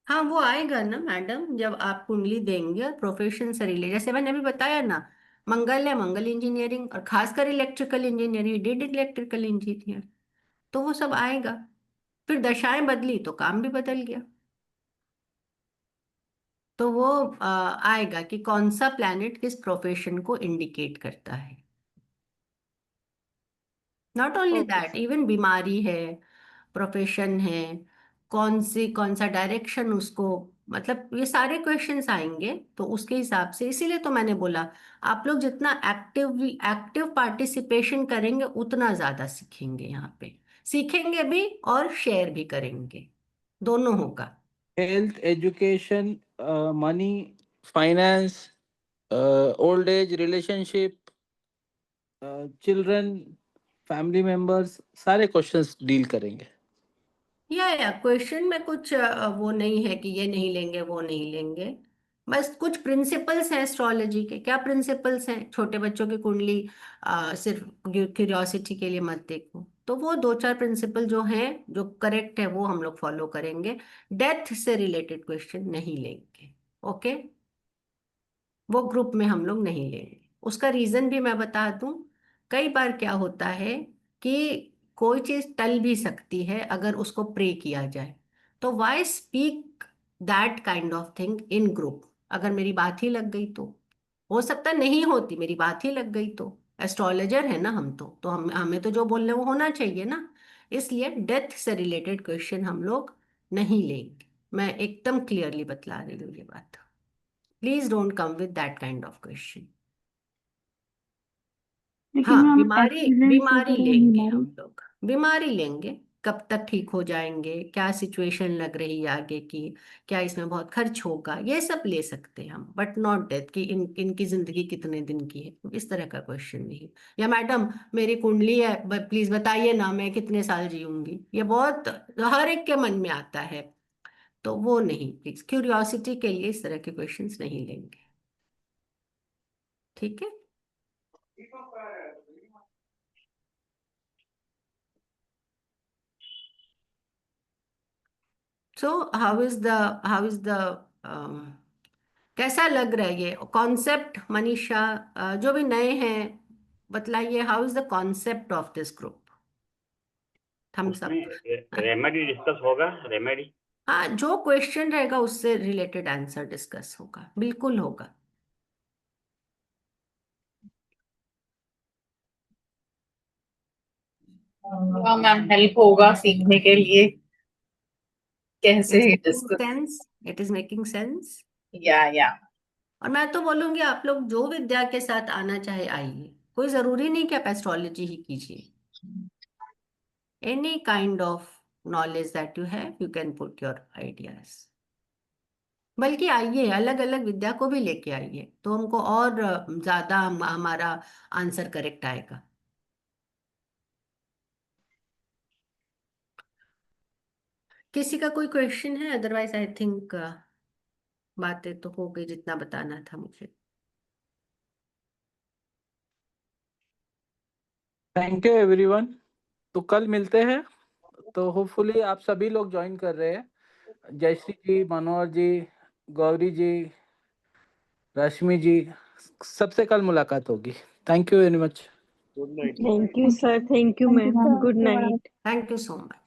हाँ वो आएगा ना मैडम, जब आप कुंडली देंगे और प्रोफेशन से रिलेटेड, जैसे मैंने अभी बताया ना, मंगल है, मंगल इंजीनियरिंग, और खासकर electrical engineering, did electrical engineer, तो वो सब आएगा। फिर दशाएं बदली तो काम भी बदल गया, तो वो आएगा कि कौन सा प्लैनेट किस प्रोफेशन को इंडिकेट करता है। Not only okay that, even बीमारी है, प्रोफेशन है, कौन सा डायरेक्शन उसको, मतलब ये सारे क्वेश्चंस आएंगे। तो उसके हिसाब से, इसीलिए तो मैंने बोला आप लोग जितना एक्टिव पार्टिसिपेशन करेंगे उतना ज्यादा सीखेंगे, यहाँ पे सीखेंगे भी और शेयर भी करेंगे, दोनों होगा। Health, education, money, finance, old age, relationship, children, family members, सारे क्वेश्चंस डील करेंगे। या क्वेश्चन में कुछ वो नहीं है कि ये नहीं लेंगे वो नहीं लेंगे, बस कुछ प्रिंसिपल्स हैं एस्ट्रोलॉजी के। क्या प्रिंसिपल्स हैं? छोटे बच्चों की कुंडली सिर्फ क्यूरियोसिटी के लिए मत देखो। तो वो 2-4 प्रिंसिपल जो हैं, जो करेक्ट है, वो हम लोग फॉलो करेंगे। डेथ से रिलेटेड क्वेश्चन नहीं लेंगे। ओके, वो ग्रुप में हम लोग नहीं लेंगे। उसका रीजन भी मैं बता दूं। कई बार क्या होता है कि कोई चीज टल भी सकती है अगर उसको प्रे किया जाए। तो why speak that kind of thing in group? अगर मेरी बात ही लग गई तो हो सकता नहीं होती, मेरी बात ही लग गई तो एस्ट्रोलॉजर है ना हम तो हम हमें तो जो बोल रहे वो होना चाहिए ना। इसलिए डेथ से रिलेटेड क्वेश्चन हम लोग नहीं लेंगे। मैं एकदम क्लियरली बतला रही हूँ ये बात। Please don't come with that kind of question. लेकिन हाँ, मैम बीमारी एक्सीडेंट्स बीमारी वगैरह लेंगे बीमारी। हम लोग, बीमारी लेंगे। कब तक ठीक हो जाएंगे, क्या सिचुएशन लग रही है आगे की, क्या इसमें बहुत खर्च होगा, ये सब ले सकते हैं हम, बट नॉट डेथ कि इनकी जिंदगी कितने दिन की है। इस तरह का क्वेश्चन नहीं। या मैडम मेरी कुंडली है, प्लीज बताइए ना मैं कितने साल जीऊंगी, ये बहुत हर एक के मन में आता है। तो वो नहीं, प्लीज क्यूरियोसिटी के लिए इस तरह के क्वेश्चंस नहीं लेंगे। ठीक है। सो हाउ इज द कैसा लग रहा है ये कॉन्सेप्ट? मनीषा, जो भी नए हैं बतलाइए, how is the concept of this group? Thumbs उसमें अप। रेमेडी डिस्कस होगा, रेमेडी। हाँ, जो क्वेश्चन रहेगा उससे रिलेटेड आंसर डिस्कस होगा, बिल्कुल होगा। हाँ मैम, हेल्प होगा सीखने के लिए कैसे it's making discuss. Sense, it is making sense. या और मैं तो बोलूंगी आप लोग जो विद्या के साथ आना चाहे आइए, कोई जरूरी नहीं कि आप एस्ट्रोलॉजी ही कीजिए। Any kind of knowledge that you have, you can put your ideas। बल्कि आइए, अलग अलग विद्या को भी लेके आइए, तो हमको और ज्यादा हमारा आंसर करेक्ट आएगा। किसी का कोई क्वेश्चन है? अदरवाइज आई थिंक बातें तो हो गई जितना बताना था मुझे। Thank you everyone. तो कल मिलते हैं। तो होपफुली आप सभी लोग ज्वाइन कर रहे हैं। जयश्री जी, मनोहर जी, गौरी जी, रश्मि जी, सबसे कल मुलाकात होगी। Thank you very much. Good night. Thank you sir, thank you thank you ma'am, ma'am. Good night. Thank you so much.